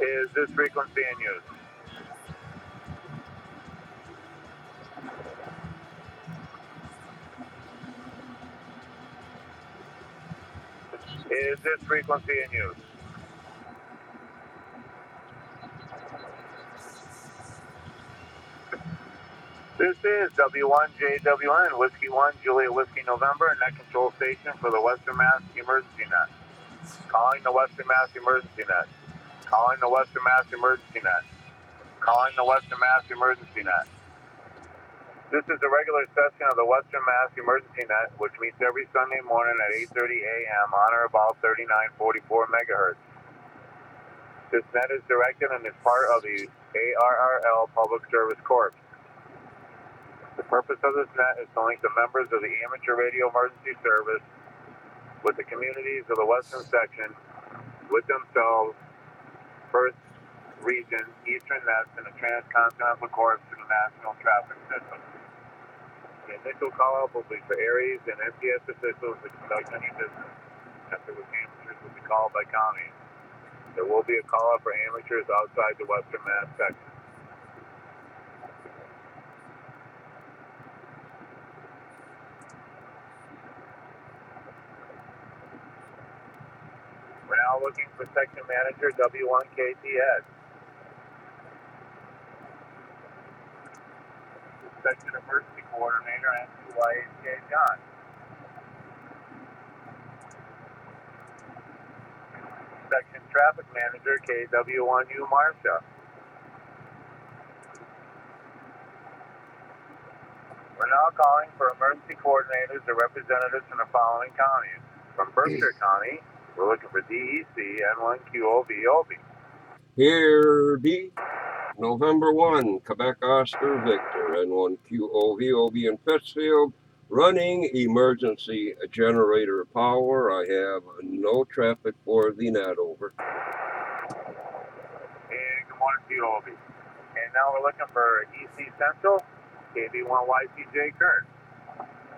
Is this frequency in use? Is this frequency in use? This is W1JWN, Whiskey 1, Juliet Whiskey November, net control station for the Western Mass Emergency Net. Calling the Western Mass Emergency Net. Calling the Western Mass Emergency Net. Calling the Western Mass Emergency Net. This is a regular session of the Western Mass Emergency Net, which meets every Sunday morning at 8:30 a.m. on or about 3944 megahertz. This net is directed and is part of the ARRL Public Service Corps. The purpose of this net is to link the members of the Amateur Radio Emergency Service with the communities of the Western Section, with themselves, First Region, Eastern Nets, and the Transcontinental Corps to the National Traffic System. The initial call-out will be for areas and NCS officials to conduct any business. After which amateurs will be called by counties. There will be a call-out for amateurs outside the Western Mass section. We're now looking for Section Manager W1KTS. Section Emergency Coordinator M2YHK John. Section Traffic Manager KW1U Marcia. We're now calling for emergency coordinators or representatives from the following counties. From Berkshire County, we're looking for DEC N1QOVOB. Here be November 1, Quebec Oscar Victor, N1QOVOB in Pittsfield, running emergency generator power. I have no traffic for the net, over. And good morning to you, OB. And now we're looking for EC Central, KB1YCJ Kurt.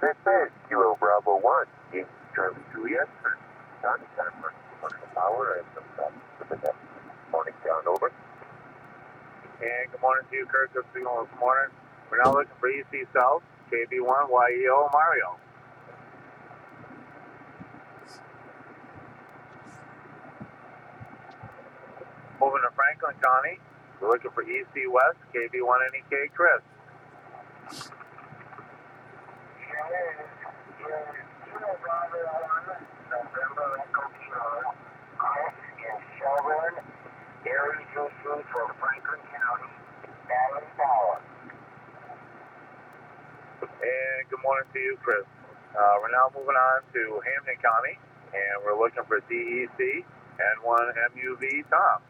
This is Kilo Bravo 1, in Charlie Juliet, for County Center for commercial power and some stuff for the next morning down, over. And good morning to you, Kurt. Good signal this morning. We're now looking for EC South, KB1YEO Mario. Moving to Franklin County, we're looking for EC West, KB1NEK Chris. November Echo Kilo, Chris in Shelburne, Area GC for Franklin County, Dallas Power. And good morning to you, Chris. We're now moving on to Hampden County, and we're looking for DEC N1MUV Tom.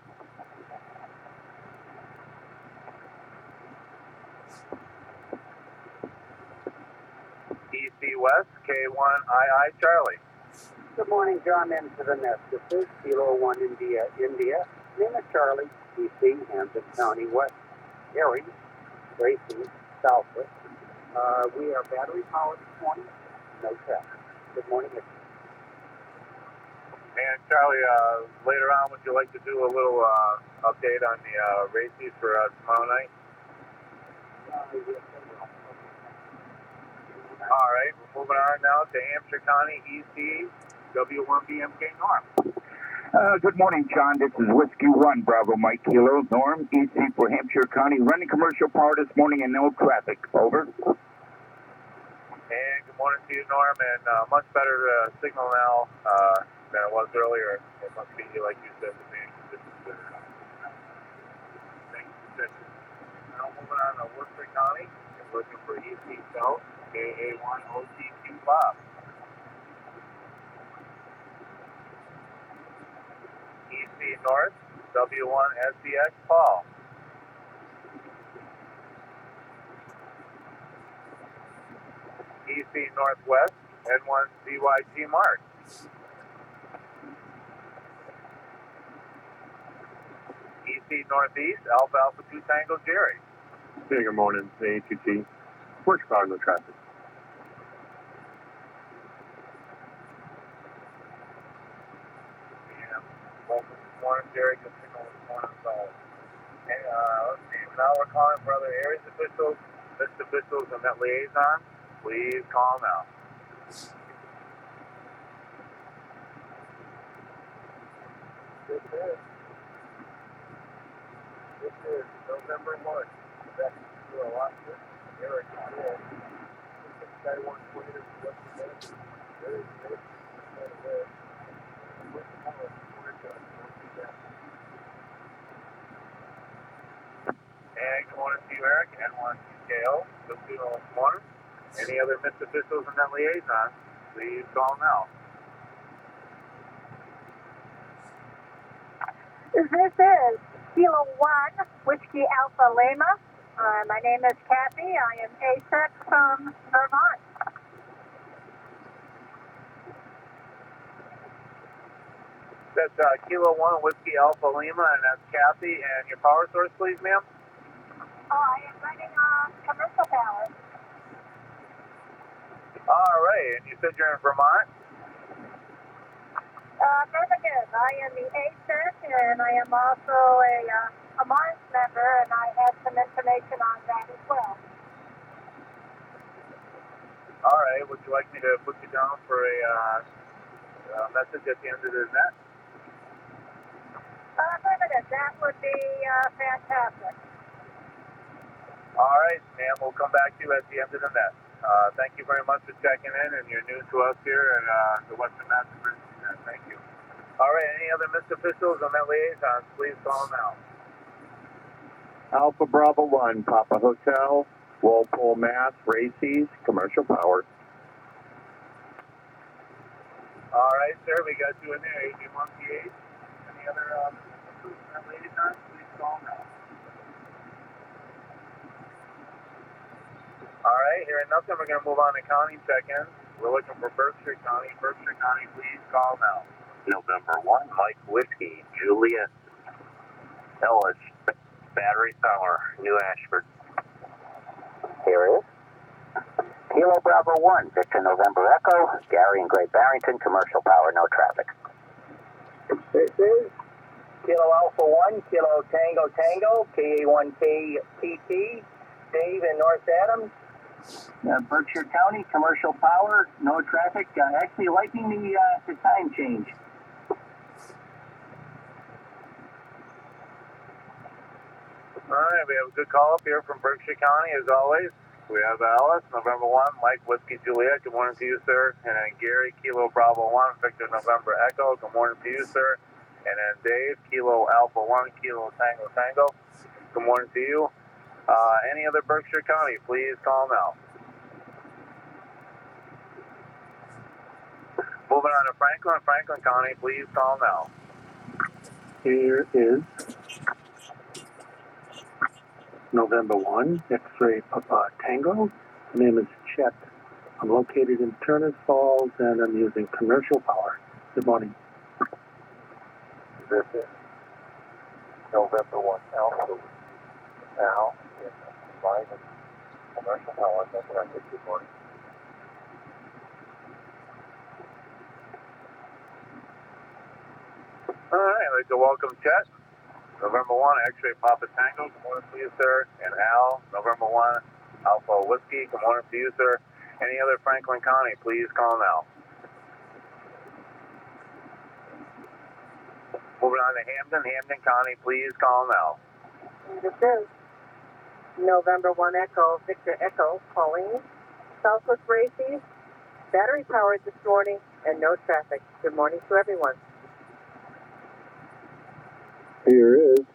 EC West, K1II Charlie. Good morning, John, into the nest. This is Kilo 1 India, name is Charlie, DC, Hampton County, West, Erie, Gracie, Southwest. We are battery powered this morning, no traffic. Good morning. And Charlie, later on, would you like to do a little update on the races for tomorrow night? All right, we're moving on now to Hampshire County, EC, W1BMK Norm. Good morning, John. This is Whiskey 1, Bravo Mike Kilo, Norm, EC for Hampshire County, running commercial power this morning and no traffic. Over. And good morning to you, Norm, and much better signal now than it was earlier. It must be, like you said, the main conditions. Thank you. Now moving on to Worcester County, we're looking for EC South, KA1OTQ Bob. EC North, W1SCX Paul. EC Northwest, N1CYG Mark. EC Northeast, Alpha Alpha 2 Tango Jerry. Hey, good morning. The ATT. Works power, no traffic. Yeah. Welcome this morning, Jerry. Good signal this morning. And, let's see. Now we're calling for other areas officials, list officials, and net liaison. Please call now. This is November 1. That's a lot of Eric Hill. Guy wants to get us what we get. Very good. And good morning to you, Eric. N1TKO. Good morning. Any other missed officials in that liaison, please call now. This is Kilo 1, Whiskey Alpha Lima. My name is Kathy. I am ASEC from Vermont. That's Kilo 1, Whiskey Alpha Lima, and that's Kathy. And your power source, please, ma'am? I am running on commercial power. All right. And you said you're in Vermont? Birmingham. I am the ASEC, and I am also a Mars member, and I have some information on that as well. All right. Would you like me to put you down for a message at the end of the net? Birmingham, that would be fantastic. All right, ma'am. We'll come back to you at the end of the net. Thank you very much for checking in, and you're new to us here in the Western Mass Emergency Net. Thank you. All right. Any other missed officials on that liaison, please call now. Alpha Bravo 1, Papa Hotel, Walpole, Mass, Races, commercial power. All right, sir. We got you in there. AG1PH. Any other missed officials on that liaison, please call now. All right. Hearing nothing, we're going to move on to county check-ins. We're looking for Berkshire County. Berkshire County, please call now. November 1, Mike Whiskey, Juliet, Ellis, Battery Power, New Ashford. Here is Kilo Bravo 1, Victor November Echo, Gary and Great Barrington, commercial power, no traffic. This is Kilo Alpha 1, Kilo Tango Tango, KA1KTT, Dave in North Adams. Berkshire County, commercial power, no traffic. Actually liking the time change. All right. We have a good call up here from Berkshire County, as always. We have Alice, November 1, Mike Whiskey Juliet. Good morning to you, sir. And then Gary, Kilo Bravo 1, Victor November Echo. Good morning to you, sir. And then Dave, Kilo Alpha 1, Kilo Tango Tango. Good morning to you. Any other Berkshire County, please call now. Moving on to Franklin County, please call now. Here is November 1, X-Ray Papa Tango. My name is Chet. I'm located in Turner's Falls, and I'm using commercial power. Good morning. This is November 1, Alpha, now in live and commercial power, no traffic. Good morning. All right, I'd like to welcome Chet. November 1, X-Ray Papa Tango. Good morning to you, sir. And Al, November 1, Alpha Whiskey. Good morning to you, sir. Any other Franklin County, please call now. Moving on to Hamden County, please call now. This is November 1 Echo, Victor Echo, Pauline, Southwest Races, battery powered this morning, and no traffic. Good morning to everyone. Here is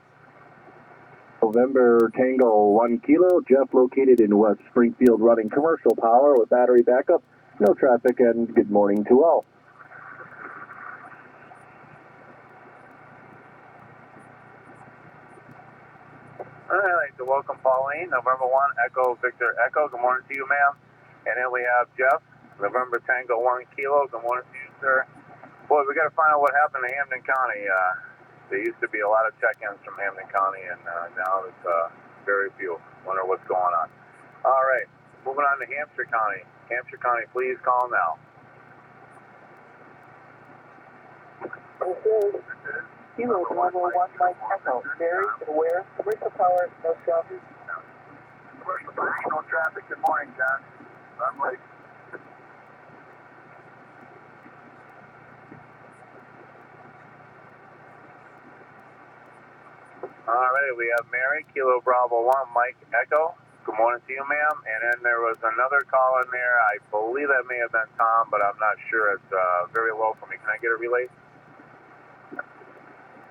November Tango 1 Kilo, Jeff located in West Springfield running commercial power with battery backup, no traffic, and good morning to all. All right, I'd like to welcome Pauline, November 1, Echo, Victor Echo. Good morning to you, ma'am. And then we have Jeff, November Tango 1 Kilo. Good morning to you, sir. we got to find out what happened to Hampden County. There used to be a lot of check-ins from Hampden County, and now it's very few. Wonder what's going on. All right, moving on to Hampshire County. Hampshire County, please call now. This is Kilo Bravo 1 Mike Echo. Very aware. Commercial power, no traffic. Commercial power, no traffic. Good morning, John. I'm late. All right, we have Mary, Kilo Bravo 1, Mike Echo. Good morning to you, ma'am. And then there was another call in there. I believe that may have been Tom, but I'm not sure. It's very low for me. Can I get a relay?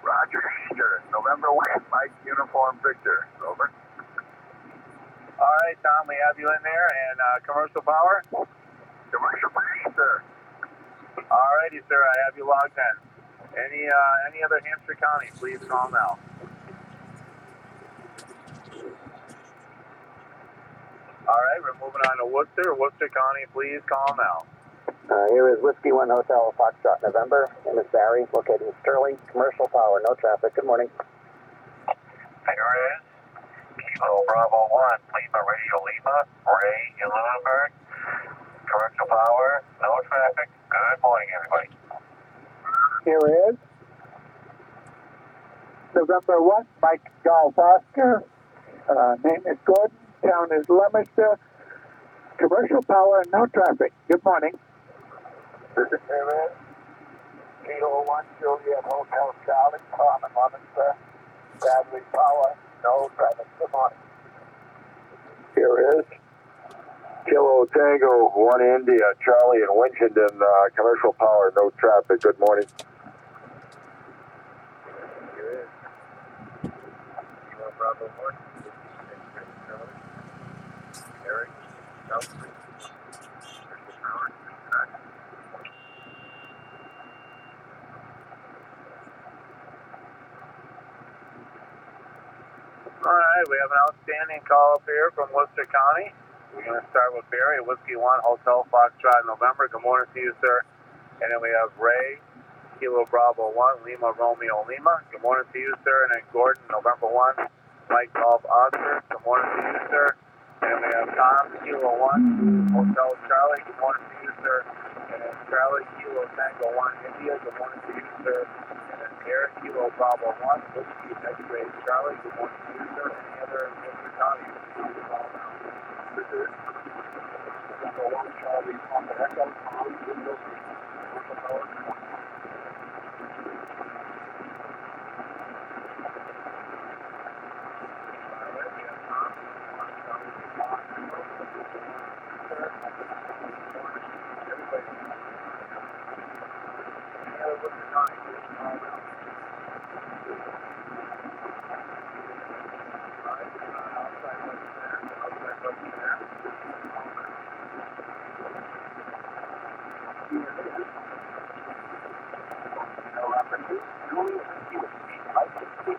Roger, sure. November 1, Mike, Uniform Victor. Over. All right, Tom, we have you in there. And commercial power? Commercial power, sir. All righty, sir. I have you logged in. Any other Hampshire County, please call now. All right, we're moving on to Worcester. Worcester County, please call now. Here is Whiskey 1 Hotel Foxtrot November. Name is Barry, located in Sterling. Commercial power, no traffic. Good morning. Here is Kilo Bravo 1, Lima Radio Lima, Ray in Lunenburg. Commercial power, no traffic. Good morning, everybody. Here is November 1, Mike Golf Oscar. Name is Gordon. Town is Leominster. Commercial power, no traffic. Good morning. Here is Kilo 1, Juliet Hotel Charlie, Tom in Leominster. Battery power, no traffic. Good morning. Here is Kilo Tango 1 India, Charlie in Winchendon, commercial power, no traffic. Good morning. Here is Kilo Bravo 1, Eric, Chelsea, commercial power, no traffic. All right, we have an outstanding call up here from Worcester County. We're going to start with Barry, Whiskey 1, Hotel Foxtrot November. Good morning to you, sir. And then we have Ray, Kilo Bravo 1, Lima Romeo Lima. Good morning to you, sir. And then Gordon, November 1, Mike Golf Oscar. Good morning to you, sir. And then we have Tom, Kilo 1, Hotel Charlie. Good morning to you, sir. And then Charlie, Kilo Tango 1, India. Good morning to you, sir. And then Eric, Kilo Bravo 1, Whiskey X-Ray Charlie. Good morning to you, sir. Any other Mr. County? This is Number 1, Charlie, Papa Echo,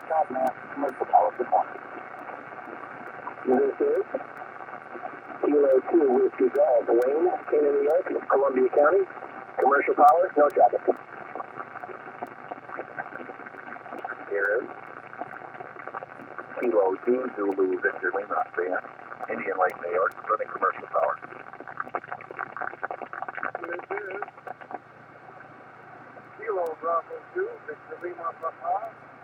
Tom, commercial power. This is Kilo 2 Whiskey Golf, Wayne, Canaan, New York, Columbia County. Commercial power, no traffic. Here is Kilo 2 Zulu Victor Lima, Indian Lake, New York, running commercial power. This is Kilo Bravo 2, Victor Lima Papa,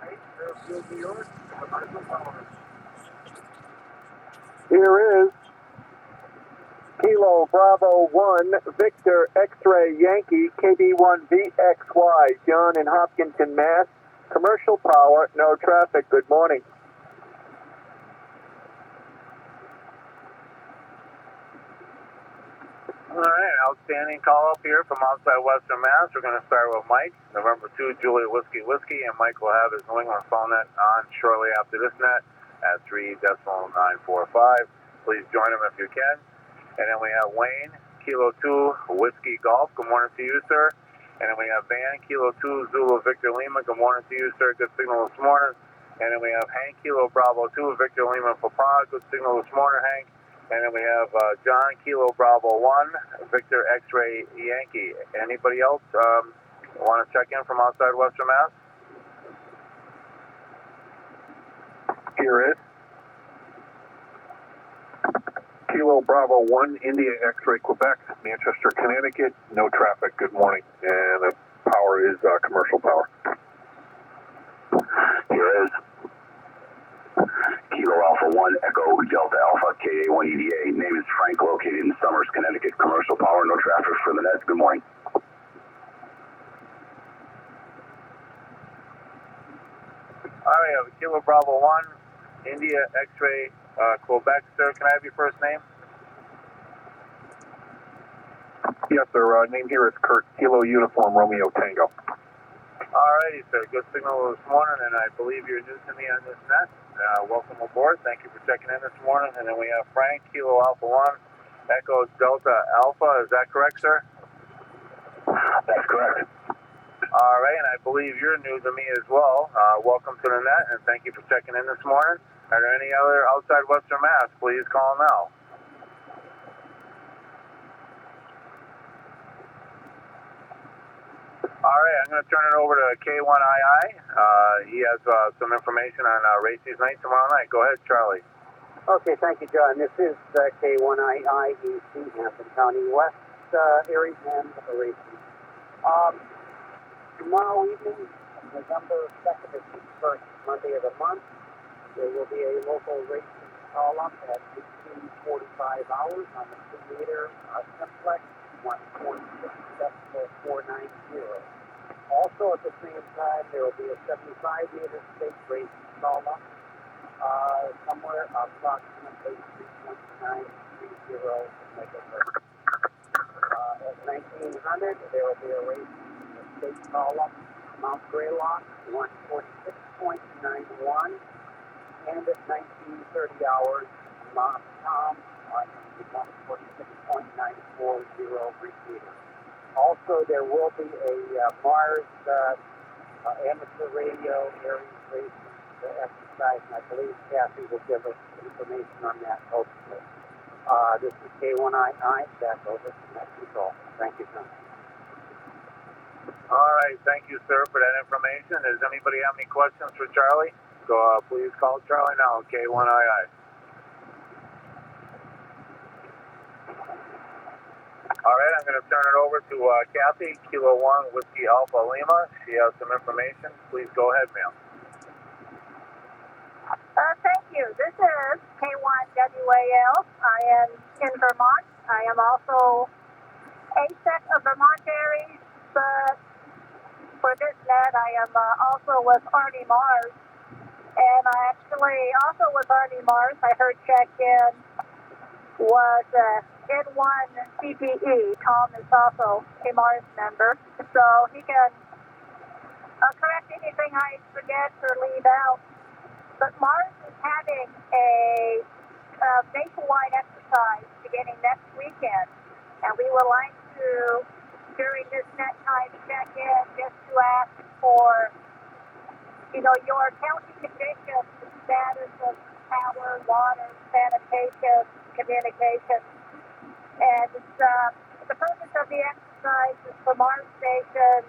8, Fairfield, New York, commercial power. Here is Kilo Bravo 1, Victor X-Ray Yankee, KB1VXY, John in Hopkinton, Mass. Commercial power, no traffic. Good morning. All right, outstanding call up here from outside Western Mass. We're going to start with Mike, November 2, Juliet Whiskey, and Mike will have his New England phone net on shortly after this net at 3.945. Please join him if you can. And then we have Wayne, Kilo 2, Whiskey Golf. Good morning to you, sir. And then we have Van, Kilo 2, Zulu Victor Lima. Good morning to you, sir. Good signal this morning. And then we have Hank, Kilo Bravo 2, Victor Lima Papa. Good signal this morning, Hank. And then we have John, Kilo Bravo 1, Victor X-Ray Yankee. Anybody else? Want to check in from outside Western Mass? Here is Kilo Bravo 1, India X-Ray Quebec, Manchester, Connecticut. No traffic. Good morning. And the power is commercial power. Here is Kilo Alpha 1, Echo Delta Alpha, KA1EDA. Name is Frank, located in Somers, Connecticut. Commercial power, no traffic for the net. Good morning. All right, Kilo Bravo 1, India X-Ray Quebec. Sir, can I have your first name? Yes, sir. Name here is Kurt, Kilo Uniform Romeo Tango. Alrighty, sir. Good signal this morning, and I believe you're new to me on this net. Welcome aboard. Thank you for checking in this morning. And then we have Frank, Kilo Alpha 1, Echo Delta Alpha. Is that correct, sir? That's correct. All right, and I believe you're new to me as well. Welcome to the net, and thank you for checking in this morning. Are there any other outside Western Mass? Please call now. All right, I'm going to turn it over to K1II. He has some information on races night tomorrow night. Go ahead, Charlie. Okay, thank you, John. This is K1II, Hampton County West Erie and Racing. Tomorrow evening, November 2nd is the first Monday of the month. There will be a local racing call-up at 18:45 hours on the 2-meter simplex, 146.490. Also at the same time, there will be a 75-meter state racing call-up somewhere approximately 3.930 megahertz. At 1900, there will be a race state call-up, Mount Greylock, 146.91. And at 1930 hours, Mount Tom, 146.940 repeater. Also, there will be a Mars amateur radio Aries racing exercise, and I believe Kathy will give us information on that hopefully. This is K1II, back over to Net Control. Thank you, John. All right, thank you, sir, for that information. Does anybody have any questions for Charlie? So please call Charlie now, K1II. All right, I'm going to turn it over to Kathy, Kilo 1, Whiskey Alpha Lima. She has some information. Please go ahead, ma'am. Thank you. This is K1WAL. I am in Vermont. I am also a set of Vermont Aries, but for this net, I am also with Arnie Mars. And I actually also with Arnie Mars, I heard check-in was N1 CPE. Tom is also a Mars member, so he can correct anything I forget or leave out. But Mars is having a nationwide exercise beginning next weekend, and we would like to, during this net time, check in just to ask for, your county conditions, the status of power, water, sanitation, communication. And the purpose of the exercise is for Mars Station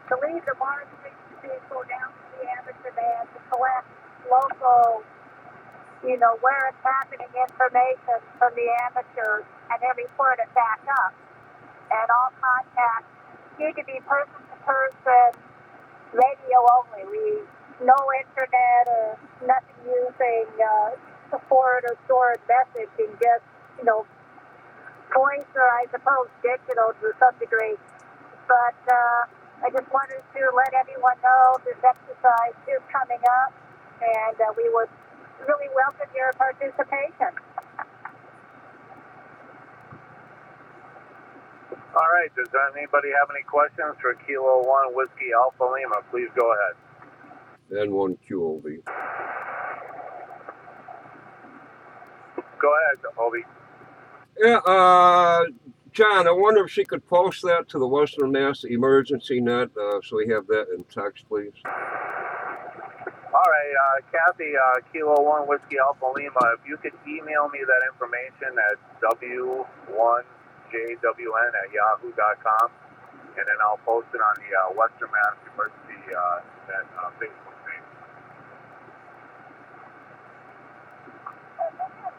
to leave the Mars Station vehicle down to the amateur band to collect local, where it's happening information from the amateurs and then report it back up. And all contacts need to be person-to-person, radio only. No internet or nothing using forward or stored messaging, just, voice or I suppose digital to some degree. But I just wanted to let everyone know this exercise is coming up, and we would really welcome your participation. All right, does anybody have any questions for Kilo 1 Whiskey Alpha Lima? Please go ahead. N1 QOV. Go ahead, Obi. Yeah, John, I wonder if she could post that to the Western Mass Emergency Net, so we have that in text, please. All right, Kathy, Kilo 1 Whiskey Alpha Lima, if you could email me that information at W1JWN at yahoo.com, and then I'll post it on the Western Mass Emergency Facebook page.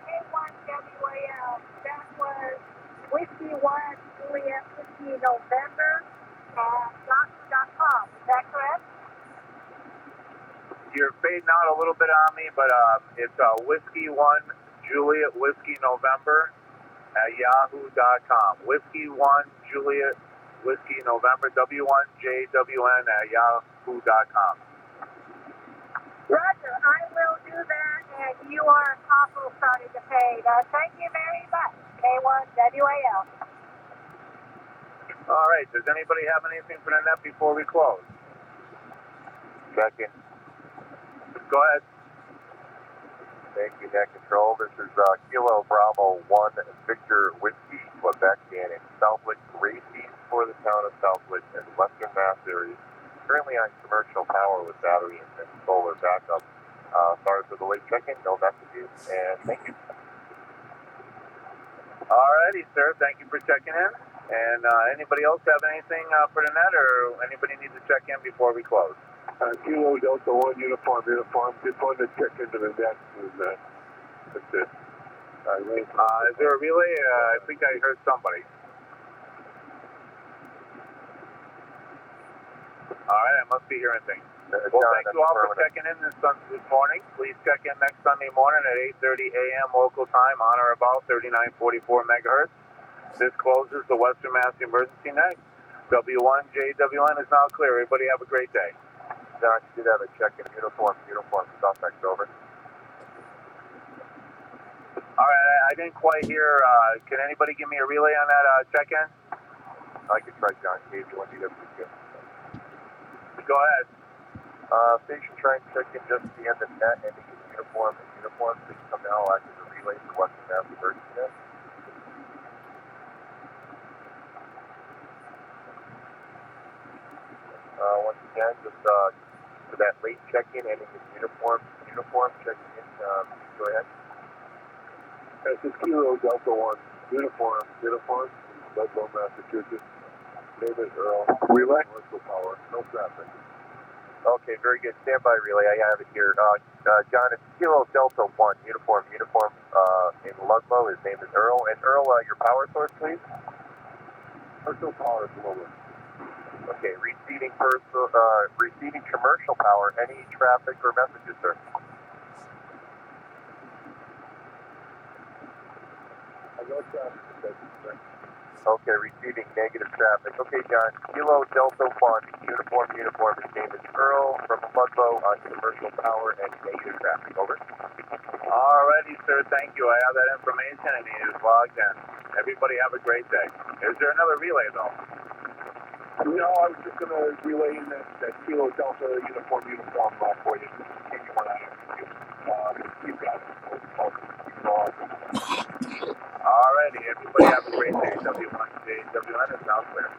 K1WAL, that was Whiskey 1 Juliet Whiskey November at yahoo.com. Is that correct? You're fading out a little bit on me, but it's Whiskey 1 Juliet Whiskey November at yahoo.com. Whiskey 1 Juliet Whiskey November, W1JWN at yahoo.com. Roger, I will do that, and you are also starting to pay. Thank you very much, K1WAL. All right, does anybody have anything for the net before we close? Second. Go ahead. Thank you, Net Control. This is Kilo Bravo 1 Victor Whiskey, Quebec, and in Southwood Racing for the town of Southwood and Western Mass area. Currently on commercial power with battery and solar backup. Sorry for the late check-in, no messages, and thank you. All righty, sir. Thank you for checking in. And anybody else have anything for the net, or anybody need to check in before we close? Kilo Delta 1 uniform. Just wanted to check into the net. That's it. Is there a relay? I think I heard somebody. All right, I must be hearing things. Well, thank you all for checking in this morning. Please check in next Sunday morning at 8:30 a.m. local time on or about 3944 megahertz. This closes the Western Mass Emergency Net. W1JWN is now clear. Everybody have a great day. John, you did have a check-in. Uniform, suspect, over. All right, I didn't quite hear. Can anybody give me a relay on that check-in? I can try, John. KV1DW. Go ahead. Station trying to check in just at the end of net, ending in uniform. Please come now. I'll act as a relay for Western Mass Emergency Net. Once again, just for that late check-in, ending in uniform, checking in. Go ahead. This is Kilo Delta 1, uniform, Ludlow, Massachusetts. Name is Earl. Relay. Commercial power, no traffic. Okay, very good. Standby relay. I have it here. John, it's Kilo Delta 1, uniform, in Ludlow. His name is Earl. And Earl, your power source, please. Commercial power at the moment. Okay, receiving commercial power. Any traffic or messages, sir? No traffic, sir. Okay, receiving negative traffic. Okay, John. Kilo Delta 1, uniform. His name is Earl from Ludlow on commercial power and negative traffic. Over. All righty, sir. Thank you. I have that information, and he is logged in. Everybody have a great day. Is there another relay, though? No, I was just going to relay in that Kilo Delta uniform for you. You've got it. All righty. Everybody have a great day. W1JWN is now clear.